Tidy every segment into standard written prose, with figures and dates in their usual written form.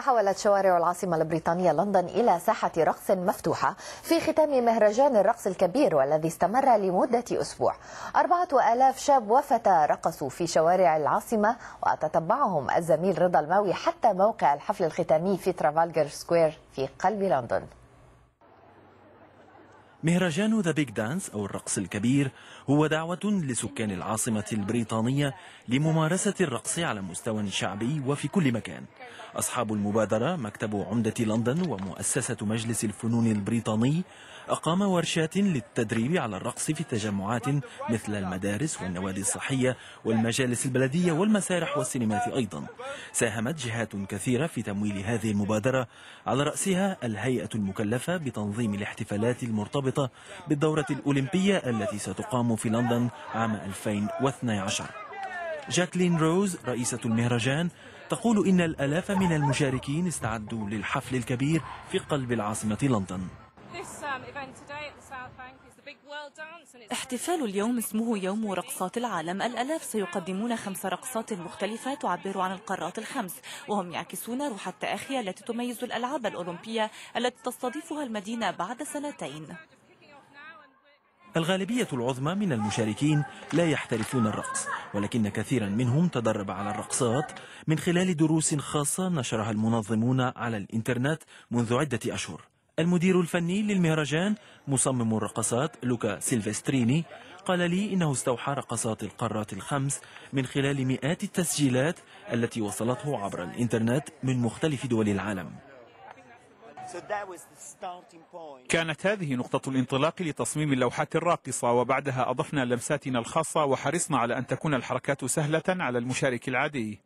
تحولت شوارع العاصمة البريطانية لندن إلى ساحة رقص مفتوحة في ختام مهرجان الرقص الكبير والذي استمر لمدة أسبوع. 4000 شاب وفتى رقصوا في شوارع العاصمة، وتتبعهم الزميل رضا الماوي حتى موقع الحفل الختامي في ترافالغر سكوير في قلب لندن. مهرجان ذا بيج دانس أو الرقص الكبير هو دعوة لسكان العاصمة البريطانية لممارسة الرقص على مستوى شعبي وفي كل مكان. أصحاب المبادرة مكتب عمدة لندن ومؤسسة مجلس الفنون البريطاني أقام ورشات للتدريب على الرقص في تجمعات مثل المدارس والنوادي الصحية والمجالس البلدية والمسارح والسينمات أيضا. ساهمت جهات كثيرة في تمويل هذه المبادرة، على رأسها الهيئة المكلفة بتنظيم الاحتفالات المرتبطة بالدورة الأولمبية التي ستقام في لندن عام 2012. جاكلين روز رئيسة المهرجان تقول إن الآلاف من المشاركين استعدوا للحفل الكبير في قلب العاصمة لندن. احتفال اليوم اسمه يوم رقصات العالم. الآلاف سيقدمون 5 رقصات مختلفة تعبر عن القارات ال5، وهم يعكسون روح التآخي التي تميز الألعاب الأولمبية التي تستضيفها المدينة بعد 2 سنين. الغالبية العظمى من المشاركين لا يحترفون الرقص، ولكن كثيرا منهم تدرب على الرقصات من خلال دروس خاصة نشرها المنظمون على الإنترنت منذ عدة أشهر. المدير الفني للمهرجان مصمم الرقصات لوكا سيلفستريني قال لي إنه استوحى رقصات القارات ال5 من خلال مئات التسجيلات التي وصلته عبر الإنترنت من مختلف دول العالم. كانت هذه نقطة الانطلاق لتصميم اللوحات الراقصة، وبعدها أضفنا لمساتنا الخاصة وحرصنا على أن تكون الحركات سهلة على المشارك العادي.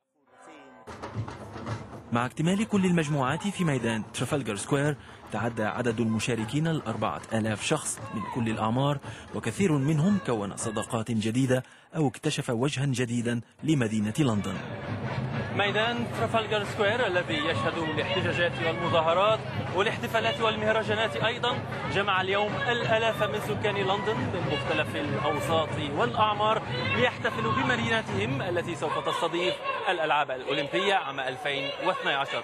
مع اكتمال كل المجموعات في ميدان ترافالغر سكوير تعدى عدد المشاركين 4000 شخص من كل الأعمار، وكثير منهم كون صداقات جديدة أو اكتشف وجها جديدا لمدينة لندن. ميدان ترافالغر سكوير الذي يشهد الاحتجاجات والمظاهرات والاحتفالات والمهرجانات أيضا جمع اليوم الآلاف من سكان لندن من مختلف الأوساط والأعمار ليحتفلوا بمدينتهم التي سوف تستضيف الألعاب الأولمبية عام 2012.